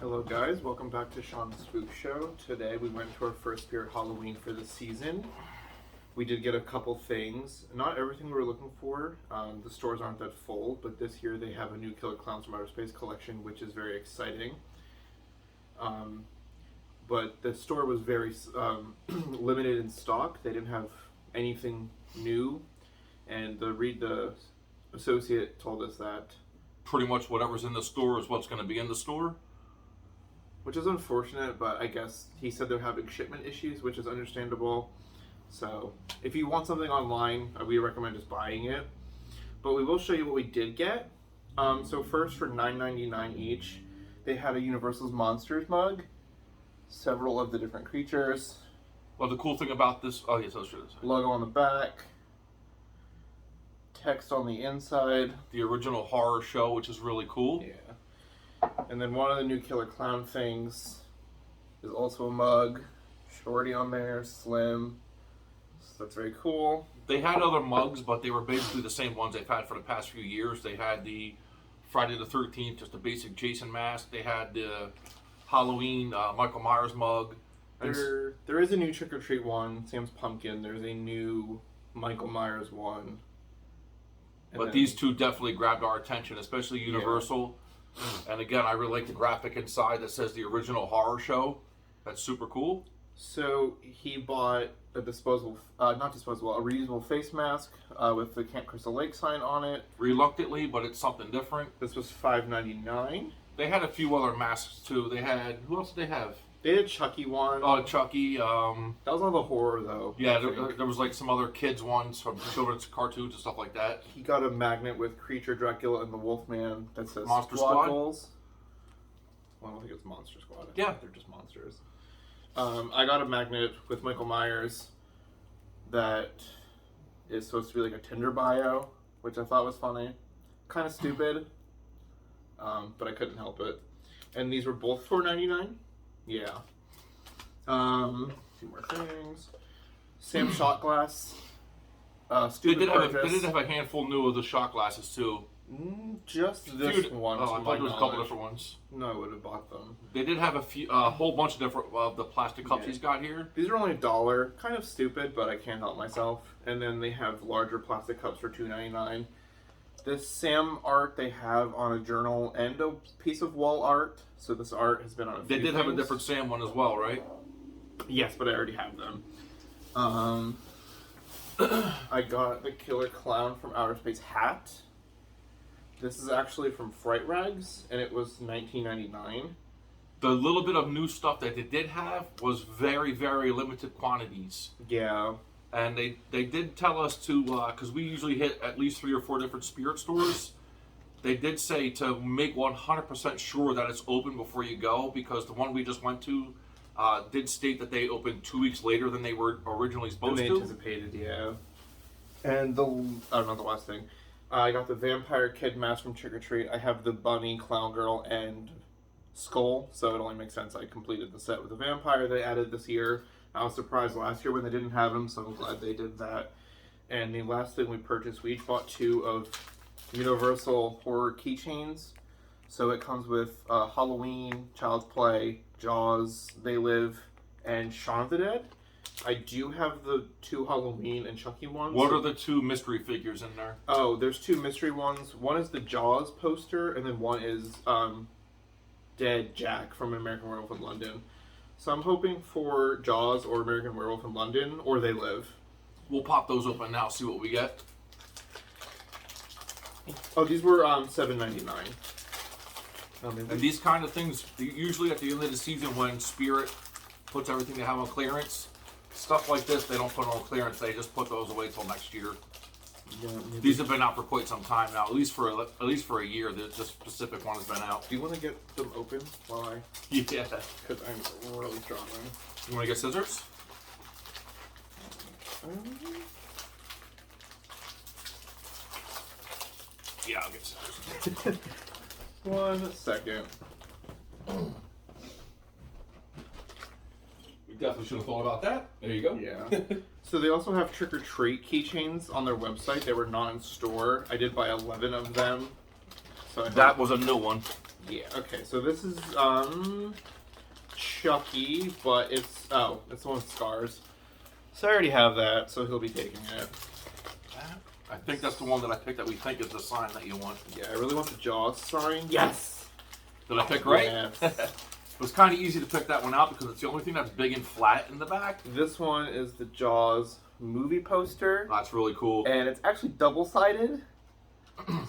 Hello guys, welcome back to Sean's Spook Show. Today we went to our first Spirit Halloween for the season. We did get a couple things, not everything we were looking for. The stores aren't that full, but this year they have a new Killer Clowns from Outer Space collection, which is very exciting. But the store was very limited in stock. They didn't have anything new, and the associate told us that pretty much whatever's in the store is what's going to be in the store. Which is unfortunate, but I guess he said they're having shipment issues, which is understandable. So if you want something online, we recommend just buying it. But we will show you what we did get. So first, for $9.99 each, they had a Universal's Monsters mug. Several of the different creatures. Well, the cool thing about this... Oh, yes, I'll show this. Logo on the back. Text on the inside. The original horror show, which is really cool. Yeah. And then one of the new Killer Clown things is also a mug. Shorty on there, slim. So that's very cool. They had other mugs, but they were basically the same ones they've had for the past few years. They had the Friday the 13th, just a basic Jason mask. They had the Halloween Michael Myers mug. There is a new Trick or Treat one, Sam's Pumpkin. There's a new Michael Myers one. But these two definitely grabbed our attention, especially Universal. Yeah. And again, I really like the graphic inside that says the original horror show. That's super cool. So he bought a reusable face mask with the Camp Crystal Lake sign on it. Reluctantly, but it's something different. This was $5.99. They had a few other masks too. They had, who else did they have? They had Chucky one. Oh, Chucky. That was all the horror though. Yeah, there was like some other kids ones from children's cartoons and stuff like that. He got a magnet with Creature, Dracula, and the Wolfman that says Monster Squad. Goals. Well, I don't think it's Monster Squad. Yeah, they're just monsters. I got a magnet with Michael Myers that is supposed to be like a Tinder bio, which I thought was funny. Kind of stupid, but I couldn't help it. And these were both $4.99. Yeah. A few more things. Sam shot glass. They did have a handful new of the shot glasses too. Just this one. Oh, I thought there was a couple different ones. No, I would have bought them. They did have a whole bunch of different of the plastic cups he's got here. These are only $1. Kind of stupid, but I can't help myself. And then they have larger plastic cups for $2.99. This Sam art they have on a journal and a piece of wall art. So this art has been on a few They did have a different Sam one as well, right? Yes, but I already have them. I got the Killer Clown from Outer Space hat. This is actually from Fright Rags, and it was $19.99. The little bit of new stuff that they did have was very, very limited quantities. Yeah. And they did tell us to, because we usually hit at least 3 or 4 different spirit stores. They did say to make 100% sure that it's open before you go, because the one we just went to did state that they opened 2 weeks later than they were originally supposed to. Anticipated, yeah. And the last thing. I got the Vampire Kid mask from Trick or Treat. I have the Bunny, Clown Girl, and Skull, so it only makes sense I completed the set with the Vampire they added this year. I was surprised last year when they didn't have them, so I'm glad they did that. And the last thing we purchased, we each bought 2 of Universal horror keychains. So it comes with Halloween, Child's Play, Jaws, They Live, and Shaun of the Dead. I do have the 2 Halloween and Chucky ones. What are the 2 mystery figures in there? Oh, there's 2 mystery ones. One is the Jaws poster, and then one is Dead Jack from American Werewolf in London. So I'm hoping for Jaws or American Werewolf in London, or They Live. We'll pop those open now, see what we get. Oh, these were $7.99. And these kind of things, usually at the end of the season when Spirit puts everything they have on clearance, stuff like this, they don't put on clearance. They just put those away till next year. Yeah, these have been out for quite some time now, at least for a year. This specific one has been out. Do you want to get them open while I? Yeah. Because I'm really struggling. You want to get scissors? Yeah, I'll get scissors. 1 second. We definitely should have thought about that. There you go. Yeah. So they also have Trick or Treat keychains on their website. They were not in store. I did buy 11 of them. So that was a new one. Yeah. Okay. So this is Chucky, but it's the one with scars. So I already have that, so he'll be taking it. I think that's the one that I picked that we think is the sign that you want. Yeah, I really want the Jaws sign. Yes. Did I pick right? Yes. It was kind of easy to pick that one out because it's the only thing that's big and flat in the back. This one is the Jaws movie poster. That's really cool. And it's actually double-sided.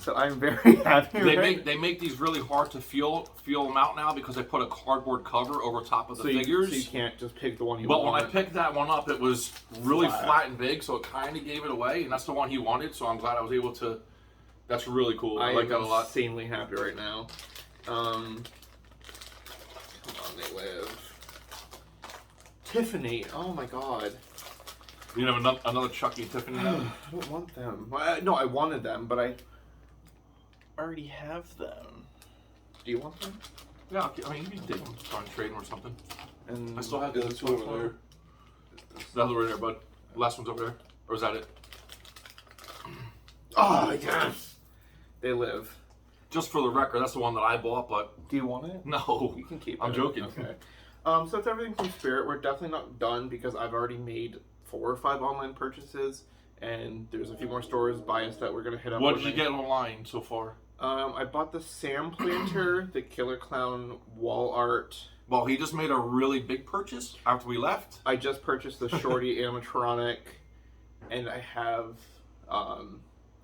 So I'm very happy. They make these really hard to feel them out now because they put a cardboard cover over top of the figures. So you can't just pick the one you want. want. But when I picked that one up, it was really flat and big, so it kind of gave it away, and that's the one he wanted. So I'm glad I was able to. That's really cool. I like that a lot. I'm insanely happy right now. Come on, they live. Tiffany. Oh my god. You have another Chucky and Tiffany now? I don't want them. No, I wanted them, but I already have them. Do you want them? Yeah, I mean, you can take them, try and trade them or something. And I still have the other two over there. The other one there, bud. The last one's over there. Or is that it? Oh, yes! They live. Just for the record, that's the one that I bought, but... Do you want it? No. You can keep it. I'm joking. Okay. So it's everything from Spirit. We're definitely not done because I've already made 4 or 5 online purchases, and there's a few more stores by us that we're gonna hit up. What did you get online so far? I bought the Sam Planter, the Killer Clown wall art. Well, he just made a really big purchase after we left. I just purchased the Shorty animatronic, and I have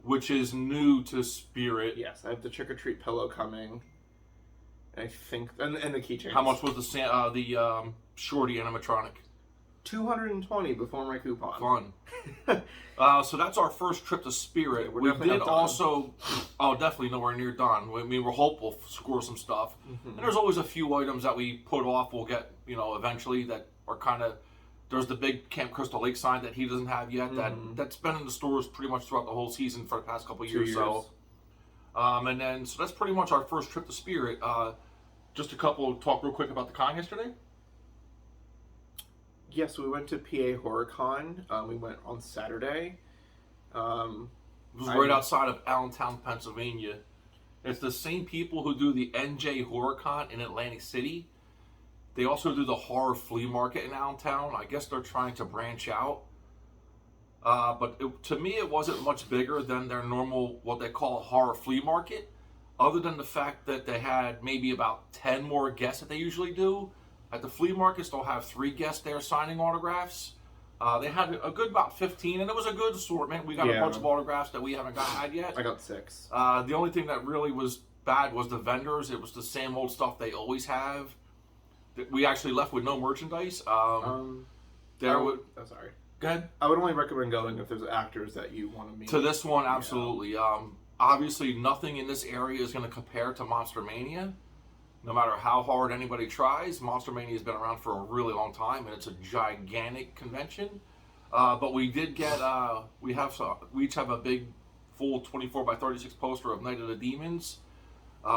which is new to Spirit. Yes, I have the Trick or Treat pillow coming. I think, and the keychains. How much was the Shorty animatronic? $220 before my coupon. Fun. So that's our first trip to Spirit. Yeah, we did also, definitely nowhere near done. I mean, we're hopeful to score some stuff. Mm-hmm. And there's always a few items that we put off. We'll get, eventually that are kind of. There's the big Camp Crystal Lake sign that he doesn't have yet. Mm-hmm. That's been in the stores pretty much throughout the whole season for the past couple of years. So that's pretty much our first trip to Spirit. Just a couple talk real quick about the con yesterday. Yes, we went to PA HorrorCon. We went on Saturday. It was right outside of Allentown, Pennsylvania. It's the same people who do the NJ HorrorCon in Atlantic City. They also do the horror flea market in Allentown. I guess they're trying to branch out. But to me, it wasn't much bigger than their normal, what they call a horror flea market. Other than the fact that they had maybe about 10 more guests that they usually do. At the flea markets, they'll have 3 guests there signing autographs. They had a good about 15, and it was a good assortment. We got a bunch of autographs that we haven't had yet. I got 6. The only thing that really was bad was the vendors. It was the same old stuff they always have. We actually left with no merchandise. Oh, sorry. Go ahead. I would only recommend going if there's actors that you want to meet. To this one, absolutely. Yeah. Obviously, nothing in this area is going to compare to Monster Mania. No matter how hard anybody tries, Monster Mania has been around for a really long time, and it's a gigantic convention. But we did get, we each have a big, full 24 by 36 poster of Night of the Demons.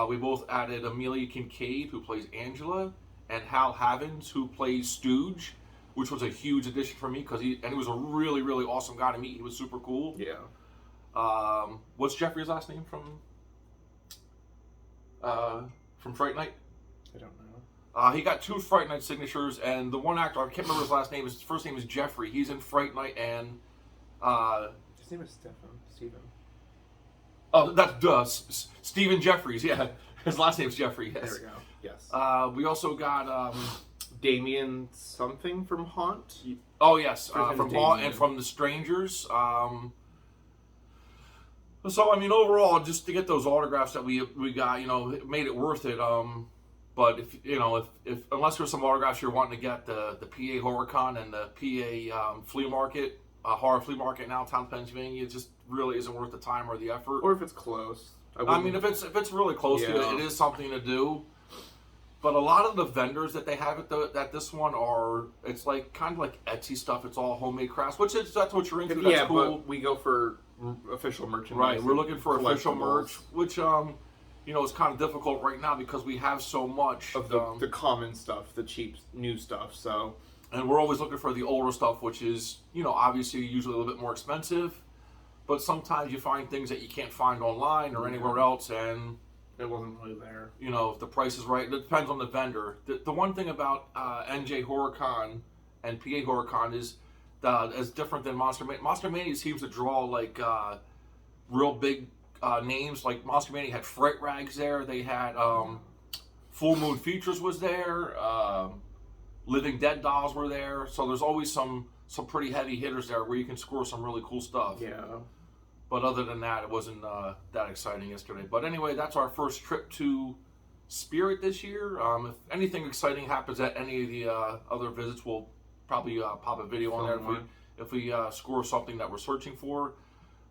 We both added Amelia Kincaid, who plays Angela, and Hal Havens, who plays Stooge, which was a huge addition for me because he was a really, really awesome guy to meet. He was super cool. Yeah. What's Jeffrey's last name from Fright Night? I don't know. He got 2 Fright Night signatures, and the one actor, I can't remember his last name. His first name is Jeffrey. He's in Fright Night, and his name is Stephen. Oh, that's Stephen Jeffries. Yeah, his last name's Jeffrey. Yes. There we go. Yes. We also got Damien something from Haunt. Oh yes, from Haunt and from The Strangers. So I mean, overall, just to get those autographs that we got, it made it worth it. But if unless there's some autographs you're wanting to get, the PA HorrorCon and the PA flea market, horror flea market in Allentown, Pennsylvania, it just really isn't worth the time or the effort. Or if it's close. I mean, if it's really close to it, it is something to do. But a lot of the vendors that they have at this one it's like kind of like Etsy stuff. It's all homemade crafts, that's what you're into. That's cool. But we go for official merchandise. Right, we're looking for official merch, which is kind of difficult right now because we have so much of the common stuff, the cheap new stuff. So, and we're always looking for the older stuff, which is obviously usually a little bit more expensive. But sometimes you find things that you can't find online or anywhere else, and It wasn't really there. You know, if the price is right, it depends on the vendor. The one thing about NJ HorrorCon and PA HorrorCon is as different than Monster Mania. Monster Mania seems to draw like real big names. Like Monster Mania had Fright Rags there. They had Full Moon Features was there. Living Dead dolls were there. So there's always some pretty heavy hitters there where you can score some really cool stuff. Yeah. But other than that, it wasn't that exciting yesterday. But anyway, that's our first trip to Spirit this year. If anything exciting happens at any of the other visits, we'll probably pop a video on there if we score something that we're searching for.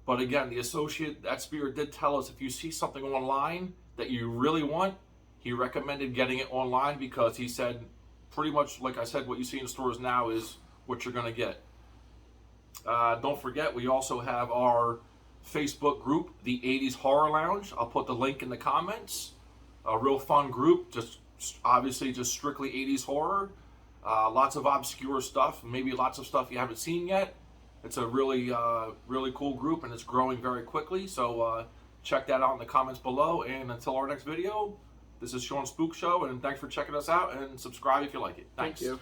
But again, the associate at Spirit did tell us if you see something online that you really want, he recommended getting it online because he said pretty much, like I said, what you see in stores now is what you're going to get. Don't forget, we also have our Facebook group, the 80s Horror Lounge. I'll put the link in the comments. A real fun group, just strictly 80s horror. Lots of obscure stuff, maybe lots of stuff you haven't seen yet. It's a really cool group, and it's growing very quickly. So check that out in the comments below. And until our next video, this is Sean Spook Show, and thanks for checking us out. And subscribe if you like it. Thanks. Thank you.